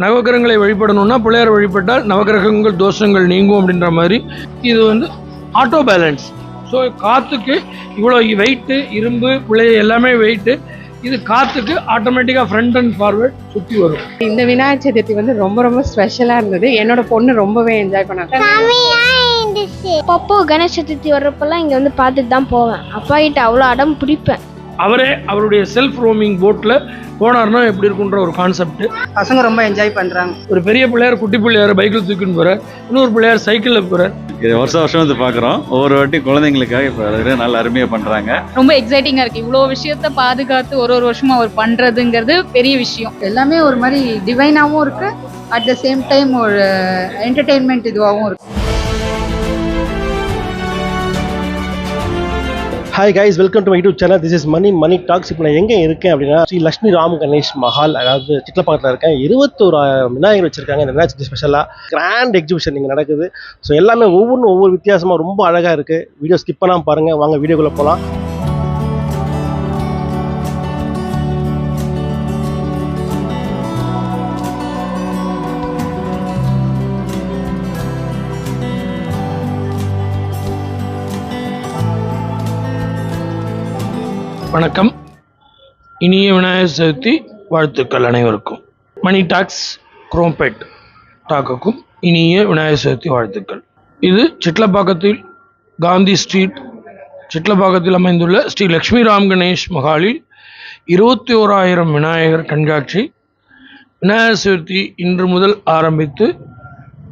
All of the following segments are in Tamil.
நவகிரகங்களை வழிபடணும்னா பிள்ளையார் வழிபட்டால் நவகிரகங்கள் தோஷங்கள் நீங்கும் அப்படின்ற மாதிரி இது வந்து ஆட்டோ பேலன்ஸ். ஸோ காற்றுக்கு இவ்வளோ வெயிட்டு, இரும்பு பிள்ளை எல்லாமே வெயிட்டு, இது காற்றுக்கு ஆட்டோமேட்டிக்காக ஃப்ரண்ட் அண்ட் ஃபார்வர்ட் சுற்றி வரும். இந்த விநாயகர் சதுர்த்தி வந்து ரொம்ப ரொம்ப ஸ்பெஷலாக இருந்தது. என்னோட பொண்ணு ரொம்பவே என்ஜாய் பண்ணாங்க. அப்போ கணேஷ் சதுர்த்தி வர்றப்பெல்லாம் இங்கே வந்து பார்த்துட்டு தான் போவேன். அப்பா கிட்ட அவ்வளோ அடம் பிடிப்பேன். அவரே அவருடைய செல்ஃப் ரோமிங் போட்டில் போனார்னா எப்படி இருக்குன்ற ஒரு கான்செப்ட். பசங்க ரொம்ப என்ஜாய் பண்ணுறாங்க. ஒரு பெரிய பிள்ளையார் குட்டி பிள்ளையார் பைக்கில் தூக்கின்னு போகிறார், இன்னொரு பிள்ளையார் சைக்கிளில் போகிறார். இது வருஷம் வந்து பார்க்குறோம். ஒவ்வொரு வாட்டி குழந்தைங்களுக்காக இப்போ நல்ல அருமையாக பண்ணுறாங்க. ரொம்ப எக்ஸைட்டிங்காக இருக்குது. இவ்வளோ விஷயத்த பாதுகாத்து ஒரு வருஷமும் அவர் பண்ணுறதுங்கிறது பெரிய விஷயம். எல்லாமே ஒரு மாதிரி டிவைனாகவும் இருக்குது, அட் த சேம் டைம் ஒரு என்டர்டெயின்மெண்ட் இதுவாகவும் இருக்குது. Hi guys, welcome to my YouTube channel. This is money talks. இப்போ நான் எங்கே இருக்கேன் அப்படின்னா ஸ்ரீ லட்சுமி ராம் கணேஷ் மஹால், அதாவது சிட்லப்பாக்கத்தில் இருக்கேன். 21,000 விநாயகர் வச்சிருக்காங்க. இந்த விநாயகர் ஸ்பெஷலாக கிராண்ட் எக்ஸிபிஷன் இங்கே நடக்குது. ஸோ எல்லாமே ஒவ்வொன்றும் ஒவ்வொரு வித்தியாசமாக ரொம்ப அழகாக இருக்குது. வீடியோ ஸ்கிப் பண்ணாமல் பாருங்கள். வாங்க வீடியோக்குள்ளே போகலாம். வணக்கம், இனிய விநாயகர் சதுர்த்தி வாழ்த்துக்கள் அனைவருக்கும். மணி டாக்ஸ் குரோம்பேட் டாக்குக்கும் இனிய விநாயகர் சதுர்த்தி வாழ்த்துக்கள். இது சிட்லப்பாக்கத்தில் காந்தி ஸ்ட்ரீட், சிட்லப்பாக்கத்தில் அமைந்துள்ள ஸ்ரீ லட்சுமி ராம் கணேஷ் மஹாலில் 21,000 விநாயகர் கண்காட்சி விநாயகர் சதுர்த்தி இன்று முதல் ஆரம்பித்து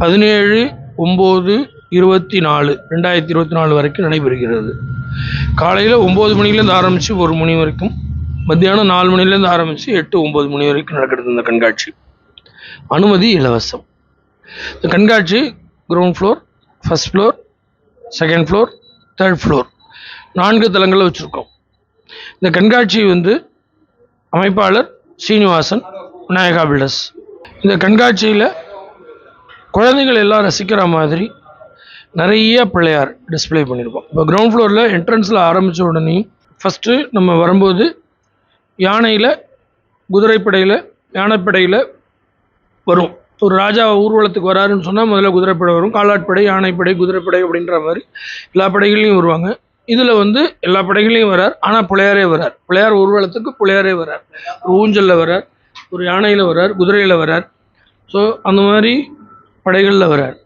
17/9/2024 வரைக்கும் நடைபெறுகிறது. காலையில் 9 மணிலேருந்து ஆரம்பித்து 1 மணி வரைக்கும், மத்தியானம் 4 மணிலேருந்து ஆரம்பித்து 8-9 மணி வரைக்கும் நடக்கிறது இந்த கண்காட்சி. அனுமதி இலவசம். இந்த கண்காட்சி ground floor, first floor, second floor, third floor 4 தளங்களில் வச்சுருக்கோம். இந்த கண்காட்சி வந்து அமைப்பாளர் ஸ்ரீனிவாசன், விநாயகா பில்டர்ஸ். இந்த கண்காட்சியில் குழந்தைகள் எல்லாம் ரசிக்கிற மாதிரி நிறைய பிள்ளையார் டிஸ்பிளே பண்ணியிருக்கோம். இப்போ கிரவுண்ட் ஃப்ளோரில் என்ட்ரன்ஸில் ஆரம்பித்த உடனே ஃபஸ்ட்டு நம்ம வரும்போது யானையில், குதிரைப்படையில், யானைப்படையில் வரும். ஒரு ராஜா ஊர்வலத்துக்கு வராருன்னு சொன்னால் முதல்ல குதிரைப்படை வரும். காலாட்படை, யானைப்படை, குதிரைப்படை அப்படின்ற மாதிரி எல்லா படைகள்லையும் வருவாங்க. இதில் வந்து எல்லா படைகளையும் வரார், ஆனால் பிள்ளையாரே வரார். பிள்ளையார் ஊர்வலத்துக்கு பிள்ளையாரே வரார். ஒரு ஊஞ்சலில் வரார், ஒரு யானையில் வரார், குதிரையில் வரார். ஸோ அந்த மாதிரி படைகளில் வரார்.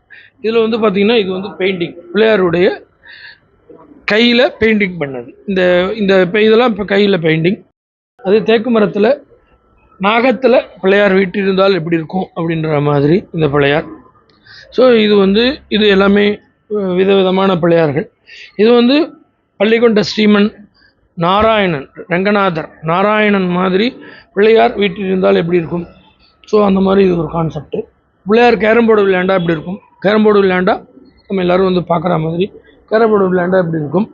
இதில் வந்து பார்த்திங்கன்னா இது வந்து பெயிண்டிங், பிள்ளையாருடைய கையில் பெயிண்டிங் பண்ணது. இந்த இதெல்லாம் இப்போ கையில் பெயிண்டிங். அது தேக்கு மரத்தில், நாகத்தில் பிள்ளையார் வீட்டிருந்தால் எப்படி இருக்கும் அப்படின்ற மாதிரி இந்த பிள்ளையார். ஸோ இது எல்லாமே விதவிதமான பிள்ளையார்கள். இது வந்து பள்ளிக்கொண்ட ஸ்ரீமன் நாராயணன், ரங்கநாதர் நாராயணன் மாதிரி பிள்ளையார் வீட்டிருந்தால் எப்படி இருக்கும். ஸோ அந்த மாதிரி இது ஒரு கான்செப்ட். பிள்ளையார் கேரம் போர்டு விளையாண்டா எப்படி இருக்கும், கேரம் போர்டு விளையாண்டா நம்ம எல்லோரும் வந்து பார்க்குற மாதிரி கேரம் போர்டு விளையாண்டா எப்படி இருக்கும்.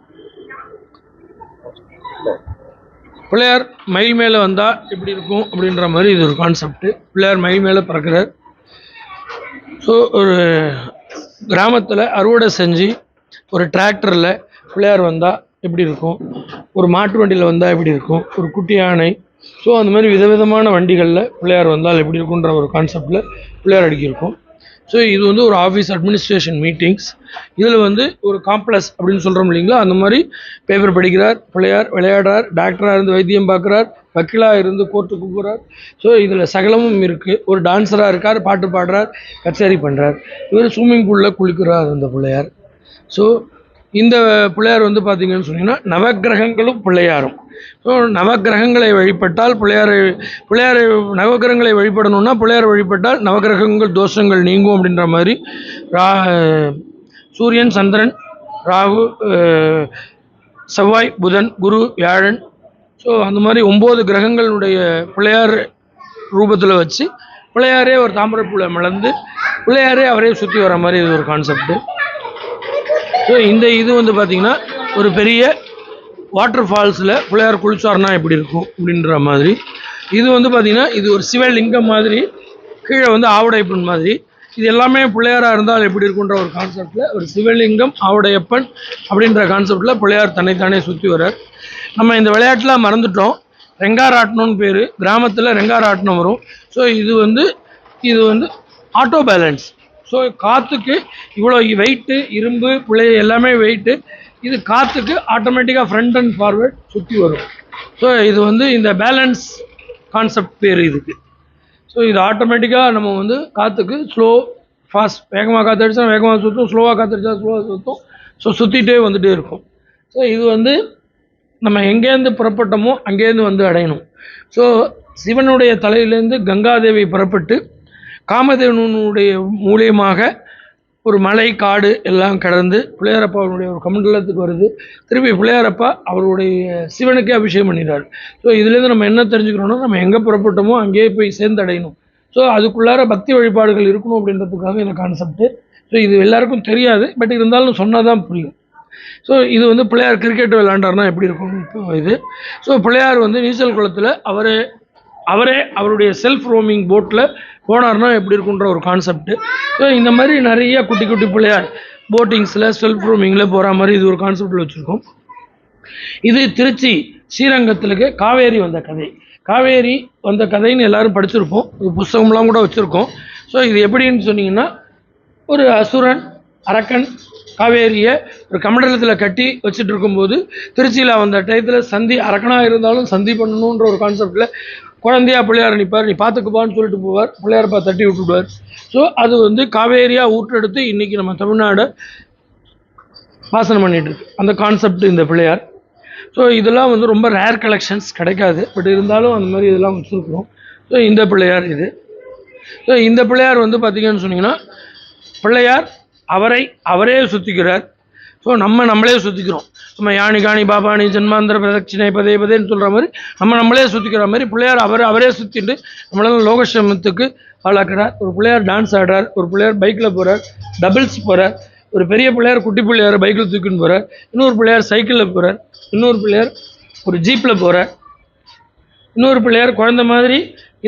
பிள்ளையார் மயில் மேலே வந்தால் எப்படி இருக்கும் அப்படின்ற மாதிரி இது ஒரு கான்செப்ட். பிள்ளையார் மயில் மேலே பறக்கிறார். ஸோ ஒரு கிராமத்தில் அறுவடை செஞ்சு ஒரு டிராக்டரில் பிள்ளையார் வந்தால் எப்படி இருக்கும், ஒரு மாட்டு வண்டியில் வந்தால் எப்படி இருக்கும், ஒரு குட்டி யானை. ஸோ அந்த மாதிரி விதவிதமான வண்டிகளில் பிள்ளையார் வந்தால் எப்படி இருக்குன்ற ஒரு கான்செப்டில் பிள்ளையார் அடுக்கியிருக்கும். ஸோ இது வந்து ஒரு ஆஃபீஸ் அட்மினிஸ்ட்ரேஷன் மீட்டிங்ஸ். இதில் வந்து ஒரு காம்ப்ளெக்ஸ் அப்படின்னு சொல்கிறோம் இல்லைங்களா, அந்த மாதிரி பேப்பர் படிக்கிறார் பிள்ளையார், விளையாடுறார், டாக்டராக இருந்து வைத்தியம் பார்க்குறார், வக்கீலாக இருந்து கோர்ட்டுக்கு போகிறார். ஸோ இதில் சகலமும் இருக்குது. ஒரு டான்ஸராக இருக்கார், பாட்டு பாடுறார், கச்சேரி பண்ணுறார். இவர் ஸ்விம்மிங் பூலில் குளிக்கிறார் அந்த பிள்ளையார். ஸோ இந்த பிள்ளையார் வந்து பார்த்திங்கன்னு சொன்னீங்கன்னா நவகிரகங்களும் பிள்ளையாரும். ஸோ நவகிரகங்களை வழிபட்டால் பிள்ளையாரை நவகிரகங்களை வழிபடணும்னா பிள்ளையார் வழிபட்டால் நவகிரகங்கள் தோஷங்கள் நீங்கும் அப்படின்ற மாதிரி சூரியன், சந்திரன், ராகு, செவ்வாய், புதன், குரு, வியாழன், ஸோ அந்த மாதிரி 9 கிரகங்களுடைய பிள்ளையார் ரூபத்தில் வச்சு பிள்ளையாரே ஒரு தாமரைப்பூலை மலர்ந்து பிள்ளையாரே அவரே சுற்றி வர மாதிரி இது ஒரு கான்செப்டு. ஸோ இது வந்து பார்த்திங்கன்னா ஒரு பெரிய வாட்டர் ஃபால்ஸில் பிள்ளையார் குளிச்சார்னா எப்படி இருக்கும் அப்படின்ற மாதிரி. இது வந்து பார்த்திங்கன்னா இது ஒரு சிவலிங்கம் மாதிரி, கீழே வந்து ஆவுடையப்பன் மாதிரி. இது எல்லாமே பிள்ளையாராக இருந்தால் எப்படி இருக்குன்ற ஒரு கான்செப்டில் ஒரு சிவலிங்கம், ஆவுடையப்பன் அப்படின்ற கான்செப்டில் பிள்ளையார் தன்னைத்தானே சுற்றி வரார். நம்ம இந்த விளையாட்டில் மறந்துட்டோம். ரெங்காராட்டணும்னு பேர். கிராமத்தில் ரெங்காராட்டணம் வரும். ஸோ இது வந்து இது வந்து ஆட்டோ பேலன்ஸ். ஸோ காற்றுக்கு இவ்வளோ வெயிட்டு, இரும்பு பிள்ளை எல்லாமே வெயிட்டு, இது காற்றுக்கு ஆட்டோமேட்டிக்காக ஃப்ரண்ட் அண்ட் ஃபார்வர்ட் சுற்றி வரும். ஸோ இது வந்து இந்த பேலன்ஸ் கான்செப்ட் பேர் இதுக்கு. ஸோ இது ஆட்டோமேட்டிக்காக நம்ம வந்து காற்றுக்கு ஸ்லோ ஃபாஸ்ட், வேகமாக காற்றடிச்சா வேகமாக சுற்றும், ஸ்லோவாக காற்றடிச்சா ஸ்லோவாக சுற்றும். ஸோ சுற்றிட்டே வந்துகிட்டே இருக்கும். ஸோ இது வந்து நம்ம எங்கேருந்து புறப்பட்டோமோ அங்கேருந்து வந்து அடையணும். ஸோ சிவனுடைய தலையிலேருந்து கங்காதேவி புறப்பட்டு காமதேவனுடைய மூலியமாக ஒரு மலை காடு எல்லாம் கடந்து பிள்ளையாரப்பா அவருடைய ஒரு கமண்டலத்துக்கு வருது. திருப்பி பிள்ளையாரப்பா அவருடைய சிவனுக்கே அபிஷேகம் பண்ணிடுறாரு. ஸோ இதுலேருந்து நம்ம என்ன தெரிஞ்சுக்கிறோம்னா, நம்ம எங்கே புறப்பட்டோமோ அங்கேயே போய் சேர்ந்தடையணும். ஸோ அதுக்குள்ளார பக்தி வழிபாடுகள் இருக்கணும் அப்படின்றதுக்காக இந்த கான்செப்ட்டு. ஸோ இது எல்லாருக்கும் தெரியாது, பட் இருந்தாலும் சொன்னால் தான் புரியும். ஸோ இது வந்து பிள்ளையார் கிரிக்கெட் விளையாண்டாருன்னா எப்படி இருக்கும் இது. ஸோ பிள்ளையார் வந்து நீச்சல் குளத்தில் அவரே அவருடைய செல்ஃப் ரோமிங் போட்டில் போனார்னா எப்படி இருக்குன்ற ஒரு கான்செப்ட்டு. ஸோ இந்த மாதிரி நிறைய குட்டி குட்டி பிள்ளையார் போட்டிங்ஸில் செல்ஃப் ரோமிங்கில் போகிற மாதிரி இது ஒரு கான்செப்டில் வச்சுருக்கோம். இது திருச்சி ஸ்ரீரங்கத்திலுக்கு காவேரி வந்த கதை. காவேரி வந்த கதைன்னு எல்லோரும் படிச்சிருப்போம், ஒரு புஸ்தகம்லாம் கூட வச்சுருக்கோம். ஸோ இது எப்படின்னு சொன்னீங்கன்னா, ஒரு அசுரன் அரக்கன் காவேரியை ஒரு கமண்டலத்தில் கட்டி வச்சுட்டு இருக்கும்போது திருச்சியில் வந்த டயத்தில் சந்தி, அரக்கனாக இருந்தாலும் சந்தி பண்ணணுன்ற ஒரு கான்செப்டில் குழந்தையா பிள்ளையார் நிற்பார், நீ பார்த்துக்குப்பான்னு சொல்லிட்டு போவார், பிள்ளையாரப்பா தட்டி விட்டுடுவார். ஸோ அது வந்து காவேரியாக ஊற்றெடுத்து இன்றைக்கி நம்ம தமிழ்நாடை பாசனம் பண்ணிகிட்டு இருக்கு அந்த கான்செப்ட் இந்த பிள்ளையார். ஸோ இதெல்லாம் வந்து ரொம்ப ரேர் கலெக்ஷன்ஸ், கிடைக்காது, பட் இருந்தாலும் அந்த மாதிரி இதெல்லாம் வச்சுருக்குறோம். ஸோ இந்த பிள்ளையார் இது. ஸோ இந்த பிள்ளையார் வந்து பார்த்திங்கன்னு சொன்னிங்கன்னா, பிள்ளையார் அவரே சுற்றிக்கிறார். ஸோ நம்மளே சுற்றிக்கிறோம். நம்ம யானி காணி பாபாணி ஜென்மாந்திர பிரதட்சிணை பதே பதேன்னு சொல்கிற மாதிரி நம்மளே சுற்றிக்கிற மாதிரி பிள்ளையார் அவரே சுற்றிட்டு நம்மளால லோகக்ஷேமத்துக்கு ஆளாக்குறார். ஒரு பிள்ளையார் டான்ஸ் ஆடுறார், ஒரு பிள்ளையார் பைக்கில் போகிறார், டபுள்ஸ் போகிறார், ஒரு பெரிய பிள்ளையார் குட்டி பிள்ளையார் பைக்கில் தூக்கின்னு போகிறார், இன்னொரு பிள்ளையார் சைக்கிளில் போகிறார், இன்னொரு பிள்ளையார் ஒரு ஜீப்பில் போகிறார், இன்னொரு பிள்ளையார் குழந்த மாதிரி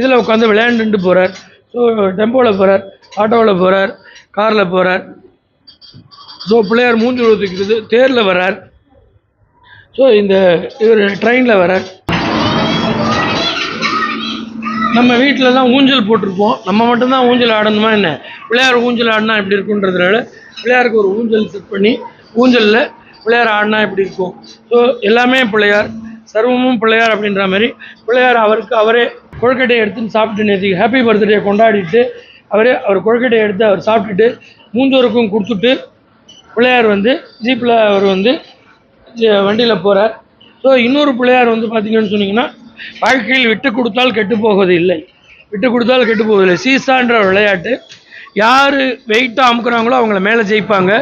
இதில் உட்காந்து விளையாண்டுட்டு போகிறார். ஸோ டெம்போவில் போகிறார், ஆட்டோவில் போகிறார், காரில் போகிறார். ஸோ பிள்ளையார் மூஞ்சி ஊற்றிக்கிறது, தேரில் வரார். ஸோ இவர் ட்ரெயினில் வரார். நம்ம வீட்டிலலாம் ஊஞ்சல் போட்டிருப்போம், நம்ம மட்டும்தான் ஊஞ்சல் ஆடணுமா என்ன? பிள்ளையார் ஊஞ்சல் ஆடினா எப்படி இருக்குன்றதுனால பிள்ளையாருக்கு ஒரு ஊஞ்சல் செட் பண்ணி ஊஞ்சலில் பிள்ளையார் ஆடினா எப்படி இருக்கும். ஸோ எல்லாமே பிள்ளையார், சர்வமும் பிள்ளையார் அப்படின்ற மாதிரி பிள்ளையார் அவரே கொழுக்கட்டையை எடுத்துன்னு சாப்பிட்டு நேற்றுக்கு ஹாப்பி பர்த்டே கொண்டாடிட்டு அவர் கொழுக்கட்டையை எடுத்து அவர் சாப்பிட்டுட்டு மூஞ்சோருக்கும் கொடுத்துட்டு பிள்ளையார் வந்து ஜீப்பில் அவர் வந்து வண்டியில் போகிறார். ஸோ இன்னொரு பிள்ளையார் வந்து பார்த்திங்கன்னு சொன்னிங்கன்னா, வாழ்க்கையில் விட்டு கொடுத்தால் கெட்டு போவது இல்லை, சீசான்ற விளையாட்டு. யார் வெயிட்டாக அமுக்குறாங்களோ அவங்கள மேலே ஜெயிப்பாங்க,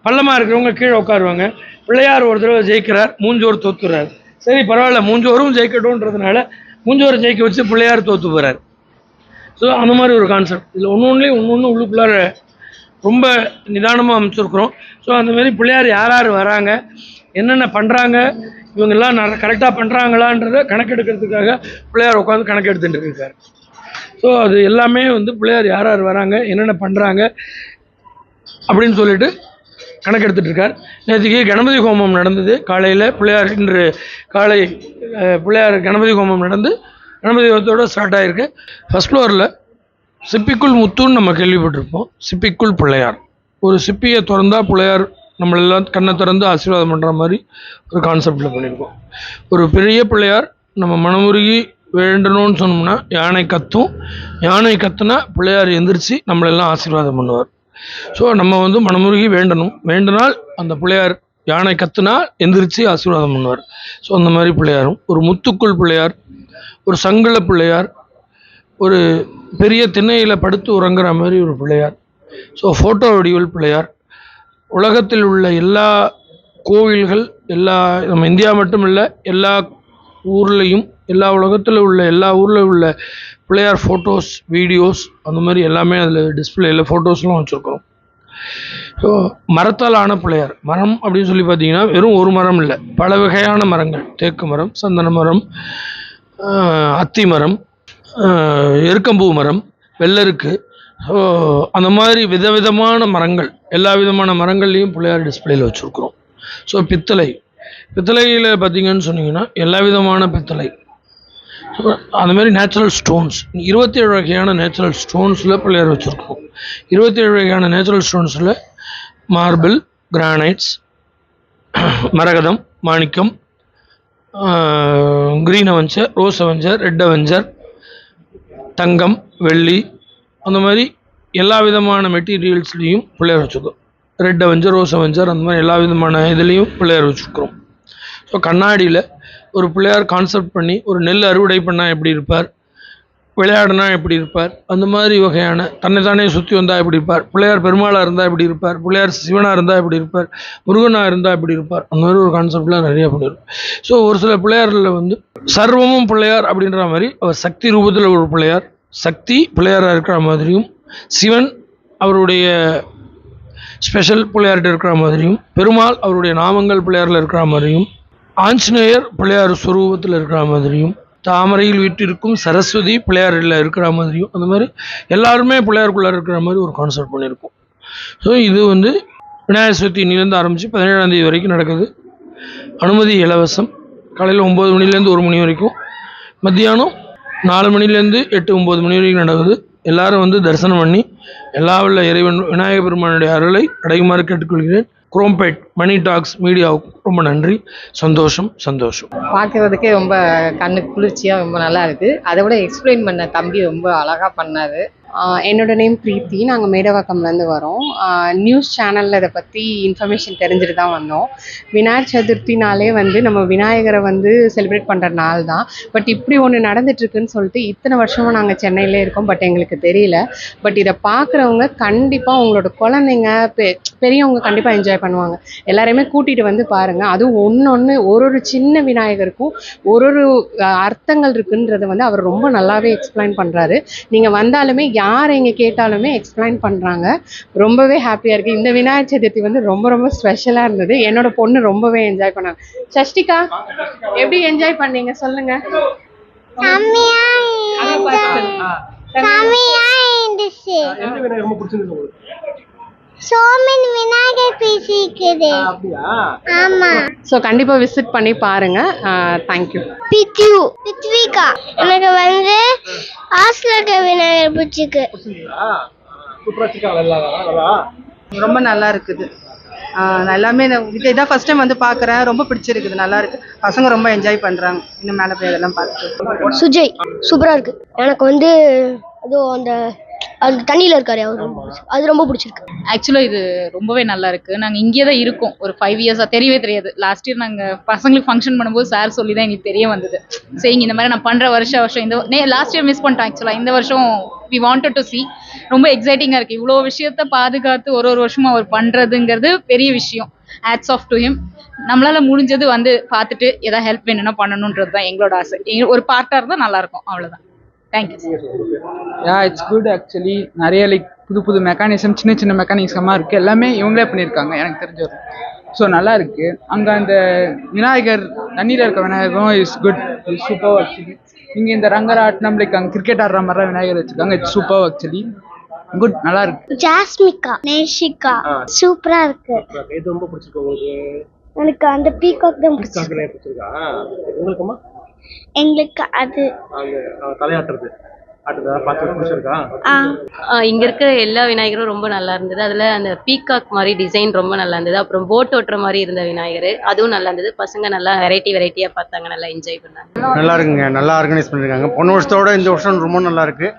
பள்ளமாக இருக்கிறவங்க கீழே உட்காருவாங்க. பிள்ளையார் ஒரு தடவை ஜெயிக்கிறார், மூஞ்சோர் தோத்துறார். சரி பரவாயில்ல, மூஞ்சோரும் ஜெயிக்கட்டும்ன்றதுனால மூஞ்சோரை ஜெயிக்க வச்சு பிள்ளையார் தோற்று போகிறார். ஸோ அந்த மாதிரி ஒரு கான்செப்ட். இதில் ஒன்று உள்ளுக்குள்ளார ரொம்ப நிதானமாக அமைச்சிருக்கிறோம். ஸோ அந்தமாரி பிள்ளையார் யார் வராங்க, என்னென்ன பண்ணுறாங்க, இவங்கெல்லாம் கரெக்டாக பண்ணுறாங்களான்றதை கணக்கெடுக்கிறதுக்காக பிள்ளையார் உட்காந்து கணக்கெடுத்துட்டு இருக்கார். ஸோ அது எல்லாமே வந்து பிள்ளையார் யார் வராங்க, என்னென்ன பண்ணுறாங்க அப்படின்னு சொல்லிட்டு கணக்கெடுத்துட்டு இருக்கார். நேற்றுக்கு கணபதி ஹோமம் நடந்தது காலையில். இன்று காலை பிள்ளையார் கணபதி ஹோமம் நடந்து கணபதி ஹோமத்தோடு ஸ்டார்ட் ஆகிருக்கு. ஃபஸ்ட் ஃப்ளோரில் சிப்பிக்குள் முத்துன்னு நம்ம கேள்விப்பட்டிருப்போம். சிப்பிக்குள் பிள்ளையார், ஒரு சிப்பியை திறந்தா பிள்ளையார் நம்மளெல்லாம் கண்ணை திறந்து ஆசீர்வாதம் பண்ணுற மாதிரி ஒரு கான்செப்டில் பண்ணியிருக்கோம். ஒரு பெரிய பிள்ளையார் நம்ம மனமுருகி வேண்டணும்னு சொன்னோம்னா யானை கத்தும், யானை கத்துனா பிள்ளையார் எந்திரிச்சு நம்மளெல்லாம் ஆசீர்வாதம் பண்ணுவார். ஸோ நம்ம வந்து மனமுருகி வேண்டினால் அந்த பிள்ளையார் யானை கத்துனா எந்திரிச்சு ஆசீர்வாதம் பண்ணுவார். ஸோ அந்த மாதிரி பிள்ளையாரும், ஒரு முத்துக்குள் பிள்ளையார், ஒரு சங்கல பிள்ளையார், ஒரு பெரிய திண்ணையில் படுத்து உறங்குற மாதிரி ஒரு பிள்ளையார். ஸோ ஃபோட்டோ வடிவில் பிள்ளையார். உலகத்தில் உள்ள எல்லா கோவில்கள், நம்ம இந்தியா மட்டும் இல்லை, எல்லா ஊர்லேயும், எல்லா உலகத்தில் உள்ள எல்லா ஊரில் உள்ள பிள்ளையார் ஃபோட்டோஸ், வீடியோஸ் அந்த மாதிரி எல்லாமே அதில் டிஸ்பிளேயில் ஃபோட்டோஸ்லாம் வச்சுருக்கிறோம். ஸோ மரத்தால் ஆன பிள்ளையார். மரம் அப்படின்னு சொல்லி பார்த்தீங்கன்னா வெறும் ஒரு மரம் இல்லை, பல வகையான மரங்கள். தேக்கு மரம், சந்தன மரம், அத்தி மரம், எருக்கம்பூ மரம், வெள்ளருக்கு, ஸோ அந்த மாதிரி விதவிதமான மரங்கள், எல்லா விதமான மரங்கள்லேயும் பிள்ளையார் டிஸ்பிளேயில் வச்சுருக்குறோம். ஸோ பித்தளையில் பார்த்தீங்கன்னு சொன்னீங்கன்னா எல்லா விதமான பித்தளை, அந்த மாதிரி நேச்சுரல் ஸ்டோன்ஸ் 27 வகையான நேச்சுரல் ஸ்டோன்ஸில் பிள்ளையார் வச்சுருக்கோம். 27 வகையான நேச்சுரல் ஸ்டோன்ஸில் மார்பிள், கிரானைட்ஸ், மரகதம், மாணிக்கம், green aventurine, rose aventurine, red aventurine, தங்கம், வெள்ளி, அந்த மாதிரி எல்லா விதமான மெட்டீரியல்ஸ்லேயும் பிள்ளையார் வச்சுருக்கோம். ரெட் அவெஞ்சர், ரோஸ் அவெஞ்சர், அந்த மாதிரி எல்லா விதமான இதுலேயும் பிள்ளையார் வச்சுருக்கிறோம். ஸோ கண்ணாடியில் ஒரு பிள்ளையார் கான்செப்ட் பண்ணி ஒரு நெல் அறுவடை பண்ணால் எப்படி இருப்பார், விளையாடினா எப்படி இருப்பார், அந்த மாதிரி வகையான தன்னைத்தானே சுற்றி வந்தால் எப்படி இருப்பார், பிள்ளையார் பெருமாளாக இருந்தால் எப்படி இருப்பார், பிள்ளையார் சிவனாக இருந்தால் எப்படி இருப்பார், முருகனாக இருந்தால் எப்படி இருப்பார், அந்த மாதிரி ஒரு கான்செப்ட்லாம் நிறைய பண்ணியிருக்கும். ஸோ ஒரு சில பிள்ளையாரில் வந்து சர்வமும் பிள்ளையார் அப்படின்ற மாதிரி அவர் சக்தி ரூபத்தில் ஒரு பிள்ளையார், சக்தி பிள்ளையாராக இருக்கிற மாதிரியும், சிவன் அவருடைய ஸ்பெஷல் பிள்ளையார்கிட்ட இருக்கிற மாதிரியும், பெருமாள் அவருடைய நாமங்கள் பிள்ளையாரில் இருக்கிற மாதிரியும், ஆஞ்சநேயர் பிள்ளையார் ஸ்வரூபத்தில் இருக்கிற மாதிரியும், தாமரையில் வீட்டிற்கும் சரஸ்வதி பிள்ளையாரில் இருக்கிற மாதிரியும், அந்த மாதிரி எல்லாருமே பிள்ளையாருக்குள்ளே இருக்கிற மாதிரி ஒரு கான்செப்ட் பண்ணியிருக்கோம். ஸோ இது வந்து விநாயகர் சதுர்த்தி இன்னிலேருந்து ஆரம்பித்து 17ஆம் தேதி வரைக்கும் நடக்குது. அனுமதி இலவசம். காலையில் 9 மணிலேருந்து 1 மணி வரைக்கும், மத்தியானம் 4 மணிலேருந்து 8-9 மணி வரைக்கும் நடக்குது. எல்லாரும் வந்து தரிசனம் பண்ணி எல்லா உள்ள இறைவன் விநாயகர் பெருமானுடைய அருளை அடையுமாறு கேட்டுக்கொள்கிறேன். குரோம்பேட் மணி டாக்ஸ் மீடியாவுக்கு ரொம்ப நன்றி. சந்தோஷம். பார்க்கறதுக்கே ரொம்ப கண்ணுக்கு குளிர்ச்சியாக ரொம்ப நல்லா இருக்குது. அதை விட எக்ஸ்பிளைன் பண்ண தம்பி ரொம்ப அழகாக பண்ணார். என்னோட நேம் பிரீத்தி. நாங்கள் மேடவாக்கம்லேருந்து வரோம். நியூஸ் சேனலில் இதை பற்றி இன்ஃபர்மேஷன் தெரிஞ்சுட்டு தான் வந்தோம். விநாயகர் சதுர்த்தினாலே வந்து நம்ம விநாயகரை வந்து செலிப்ரேட் பண்ணுற நாள் தான். பட் இப்படி ஒன்று நடந்துட்டுருக்குன்னு சொல்லிட்டு இத்தனை வருஷமாக நாங்கள் சென்னையிலே இருக்கோம். பட் எங்களுக்கு தெரியல. பட் இதை பார்க்குறவங்க கண்டிப்பாக உங்களோட குழந்தைங்க பெரியவங்க கண்டிப்பாக என்ஜாய் பண்ணுவாங்க. எல்லாரையுமே கூட்டிகிட்டு வந்து பாருங்கள். அதுவும் ஒன்று ஒரு சின்ன விநாயகருக்கும் ஒரு அர்த்தங்கள் இருக்குன்றதை வந்து அவர் ரொம்ப நல்லாவே எக்ஸ்பிளைன் பண்ணுறாரு. நீங்கள் வந்தாலுமே யார் எங்கே கேட்டாலுமே எக்ஸ்பிளைன் பண்ணுறாங்க. ரொம்பவே ஹாப்பியாக இருக்குது. இந்த விநாயகர் சதுர்த்தி வந்து ரொம்ப ரொம்ப ஸ்பெஷலாக இருந்தது. என்னோட பொண்ணு ரொம்பவே என்ஜாய் பண்ணாங்க. சஷ்டிகா எப்படி என்ஜாய் பண்ணீங்க சொல்லுங்க. ஸோ கண்டிப்பாக விசிட் பண்ணி பாருங்க. தேங்க்யூ. பித்விகா எனக்கு வந்து ஆஸ்லக விநாயகர் பிடிச்சிருக்கு. ரொம்ப நல்லா இருக்குது. எல்லாமே இதான் ஃபர்ஸ்ட் டைம் வந்து பார்க்குறேன். ரொம்ப பிடிச்சிருக்குது. நல்லா இருக்கு. பசங்க ரொம்ப என்ஜாய் பண்ணுறாங்க. இன்னும் மேலே போய் அதெல்லாம் பார்த்துட்டு. சுஜய் சூப்பராக இருக்கு. எனக்கு வந்து அதுவும் அந்த தண்ணியில் இருக்காரு அவர், அது ரொம்ப பிடிச்சிருக்கு. ஆக்சுவலாக இது ரொம்பவே நல்லா இருக்குது. நாங்கள் இங்கே தான் இருக்கோம் ஒரு 5 இயர்ஸாக. தெரியவே தெரியாது. லாஸ்ட் இயர் நாங்கள் பசங்களுக்கு ஃபங்க்ஷன் பண்ணும்போது சார் சொல்லி தான் எங்களுக்கு தெரிய வந்தது. சரிங்க இந்த மாதிரி நான் பண்ணுற வருஷம் இந்த லாஸ்ட் இயர் மிஸ் பண்ணிட்டேன். ஆக்சுவலாக இந்த வருஷம் வி வாண்டட் டு சி. ரொம்ப எக்ஸைட்டிங்காக இருக்குது. இவ்வளோ விஷயத்த பாதுகாத்து ஒரு வருஷமும் அவர் பண்ணுறதுங்கிறது பெரிய விஷயம். Hats off to him. நம்மளால் முடிஞ்சது வந்து பார்த்துட்டு எதாவது ஹெல்ப் வேணும்னா பண்ணணுன்றது தான் எங்களோட ஆசை. ஒரு பார்ட்டாக இருந்தால் நல்லாயிருக்கும். அவ்வளோதான். தேங்க்யூ. It's good. ஆக்சுவலி நிறைய புது மெக்கானிசம், சின்ன மெக்கானிசமாக இருக்குது. எல்லாமே இவங்களே பண்ணியிருக்காங்க எனக்கு தெரிஞ்ச வரும். ஸோ நல்லா இருக்குது. அங்கே அந்த விநாயகர் தண்ணியில் இருக்க விநாயகரும் is good, is super. Actually இங்கே இந்த ரங்கராட்னம் அங்கே கிரிக்கெட் ஆடுற மாதிரி விநாயகர் வச்சுருக்காங்க. It's super. ஆக்சுவலி குட், நல்லா இருக்கு. ஜாஸ்மிகா நேஷிகா சூப்பரா இருக்கு. இது ரொம்ப பிடிச்சிருக்கு. எனக்கு அந்த பீகாக் தான் பிடிச்சிருக்கா. உங்களுக்குமா? எங்களுக்கு அது தலையாட்டுறது பார்த்து பிடிச்சிருக்கா? இங்க இருக்கிற எல்லா விநாயகரும் ரொம்ப நல்லா இருந்தது. அதுல அந்த பீகாக் மாதிரி டிசைன் ரொம்ப நல்லா இருந்தது. அப்புறம் போட் ஓட்டுற மாதிரி இருந்த விநாயகர் அதுவும் நல்லா இருந்தது. பசங்க நல்லா வெரைட்டியா பார்த்தாங்க, நல்லா என்ஜாய் பண்ணாங்க. நல்லா இருக்குங்க. நல்லா ஆர்கனைஸ் பண்ணிருக்காங்க. போன வருஷத்தோட இந்த வருஷம் ரொம்ப நல்லா இருக்கு.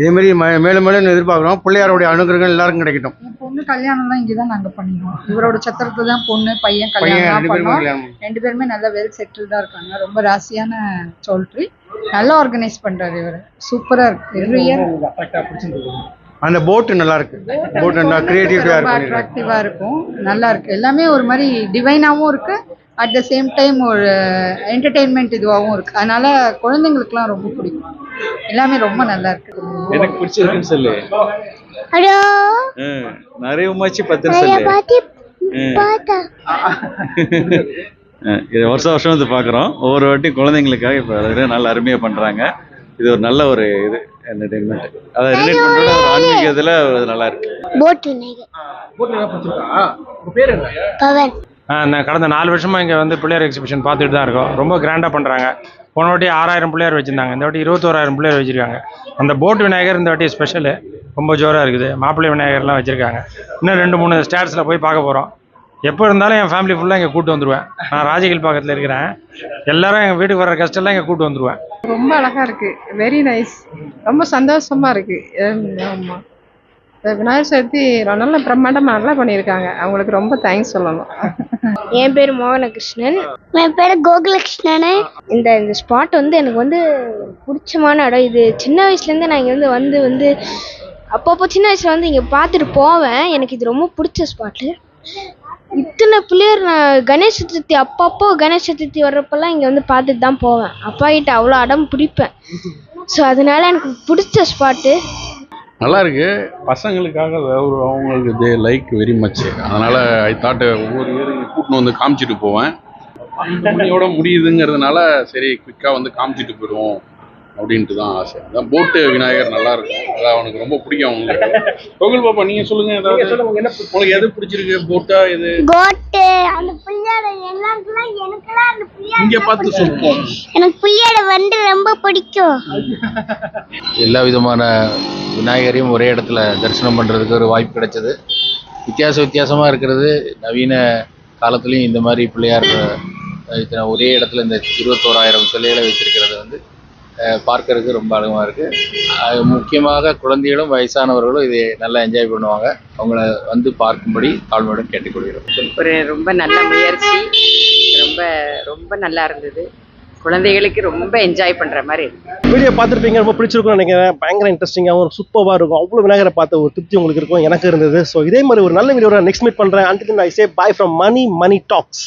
இதே மாதிரி மேலும் எதிர்பார்க்குறோம். பிள்ளையாருடைய அனுகிரகம் எல்லாருக்கும் கிடைக்கட்டும். பொண்ணு கல்யாணம்லாம் இங்கே தான் நாங்கள் பண்ணிடுவோம். இவரோட சத்திரத்தை தான் பொண்ணு பையன் கல்யாணம் பண்ணோம். 2 பேருமே நல்லா வெல் செட்டில்டாக இருக்காங்க. ரொம்ப ராசியான சோல்ட்ரி. நல்லா ஆர்கனைஸ் பண்றாரு இவர். சூப்பரா இருக்கு. எவ்ரி இயர் அந்த போட் நல்லா இருக்கு. போட் நல்லா அட்ராக்டிவா இருக்கும். நல்லா இருக்கு. எல்லாமே ஒரு மாதிரி டிவைனாவும் இருக்கு. அட் த சேம் டைம் ஒரு என்டர்டெயின்மெண்ட் இதுவாகவும் இருக்கு. அதனால குழந்தைங்களுக்குலாம் ரொம்ப பிடிக்கும். எல்லாமே ரொம்ப நல்லா இருக்கு. எனக்கு பிடிச்சிருக்குன்னு சொல்லு. ஹலோ நிறைய உமாச்சி 10 சொல்லு. இது வருஷம் வந்து பார்க்குறோம். ஒவ்வொரு வாட்டி குழந்தைங்களுக்காக இப்போ நல்ல அருமையாக பண்ணுறாங்க. இது ஒரு நல்ல ஒரு இது என்டர்டெயின்மெண்ட். அதை ரிலேட் பண்ணுற ஒரு ஆன்மீகத்தில் நல்லா இருக்கு. நான் கடந்த 4 வருஷமாக இங்கே வந்து பிள்ளையார் எக்ஸிபிஷன் பார்த்துட்டு தான் இருக்கோம். ரொம்ப கிராண்டாக பண்ணுறாங்க. போன வாட்டி 6000 பிள்ளையார் வச்சுருந்தாங்க, இந்த வாட்டி 21,000 பிள்ளையார் வச்சுருக்காங்க. அந்த போட் விநாயகர் இந்த வாட்டி ஸ்பெஷலு, ரொம்ப ஜோராக இருக்குது. மாப்பிள்ளை விநாயகர்லாம் வச்சுருக்காங்க. இன்னும் 2-3 ஸ்டார்ஸில் போய் பார்க்க போகிறோம். எப்போ இருந்தாலும் என் ஃபேமிலி ஃபுல்லாக இங்கே கூப்பிட்டு வந்துடுவேன். நான் ராஜகில் பக்கத்தில் இருக்கிறேன். எல்லாரும் எங்கள் வீட்டுக்கு வர்ற கஷ்டம்லாம் இங்கே கூப்பிட்டு வந்துடுவேன். ரொம்ப அழகா இருக்கு, வெரி நைஸ், ரொம்ப சந்தோஷமா இருக்கு. ஆமா, விநாயகர் சதுர்த்தி நல்ல பிரம்மாண்டமா நல்லா பண்ணியிருக்காங்க. அவங்களுக்கு ரொம்ப தேங்க்ஸ் சொல்லணும். என் பேர் மோகனகிருஷ்ணன். என் பேர் கோகுலகிருஷ்ணன். இந்த ஸ்பாட் வந்து எனக்கு வந்து பிடிச்சமான இடம். இது சின்ன வயசுலேருந்து நான் இங்கே வந்து அப்பப்போ சின்ன வயசில் வந்து இங்கே பார்த்துட்டு போவேன். எனக்கு இது ரொம்ப பிடிச்ச ஸ்பாட்டு. இத்தனை பிள்ளையர் நான் கணேச சதுர்த்தி அப்பப்போ கணேச சதுர்த்தி வர்றப்பெல்லாம் இங்கே வந்து பார்த்துட்டு தான் போவேன். அப்பா கிட்ட அவ்வளோ அடம் பிடிப்பேன். ஸோ அதனால எனக்கு பிடிச்ச ஸ்பாட்டு. நல்லா இருக்கு. பசங்களுக்காக அவங்களுக்கு தே லைக் வெரி மச். அதனால ஐ தாட் ஒவ்வொரு இயரும் கூட்டின்னு வந்து காமிச்சிட்டு போவேன். 5 மணியோட முடியுதுங்கிறதுனால சரி குயிக்காக வந்து காமிச்சிட்டு போயிடுவோம் அப்படின்ட்டு தான் ஆசை. அதான் போட்டு விநாயகர் நல்லா இருக்கும், அதான் அவனுக்கு ரொம்ப பிடிக்கும். அவங்களுக்கு கோகுல் பாப்பா நீங்க சொல்லுங்க, ஏதாவது உங்களுக்கு எது பிடிச்சிருக்கு? போட்டா எது? கோட்டு அந்த புள்ளியோட எனக்குலாம் அந்த புள்ளியோட இங்க பார்த்து சொல்லுவோம். எனக்கு புள்ளியோட வந்து ரொம்ப பிடிக்கும். எல்லா விதமான விநாயகரையும் ஒரே இடத்துல தரிசனம் பண்ணுறதுக்கு ஒரு வாய்ப்பு கிடைச்சது. வித்தியாசமாக இருக்கிறது. நவீன காலத்துலேயும் இந்த மாதிரி பிள்ளையார் ஒரே இடத்துல இந்த 21,000 சிலைகளை வச்சிருக்கிறது வந்து பார்க்கறதுக்கு ரொம்ப அழகாக இருக்குது. முக்கியமாக குழந்தைகளும் வயசானவர்களும் இதை நல்லா என்ஜாய் பண்ணுவாங்க. அவங்கள வந்து பார்க்கும்படி தாழ்மையுடன் கேட்டுக்கொள்கிறோம். ஒரு ரொம்ப நல்ல முயற்சி, ரொம்ப ரொம்ப நல்லா இருந்தது. குழந்தைகளுக்கு ரொம்ப என்ஜாய் பண்ற மாதிரி இருக்கு. வீடியோ பார்த்துருப்பீங்க, ரொம்ப பிடிச்சிருக்கும்னு நினைக்கிறேன். பயங்கர இன்ட்ரெஸ்டிங்காகவும் சூப்பராக இருக்கும். அவ்வளோ விநாயகரை பார்த்த ஒரு திருப்தி உங்களுக்கு இருக்கும், எனக்கு இருந்தது. ஸோ இதே மாதிரி ஒரு நல்ல வீடியோட நெக்ஸ்ட் மீட் பண்ணுறேன். Until I say bye from money tax.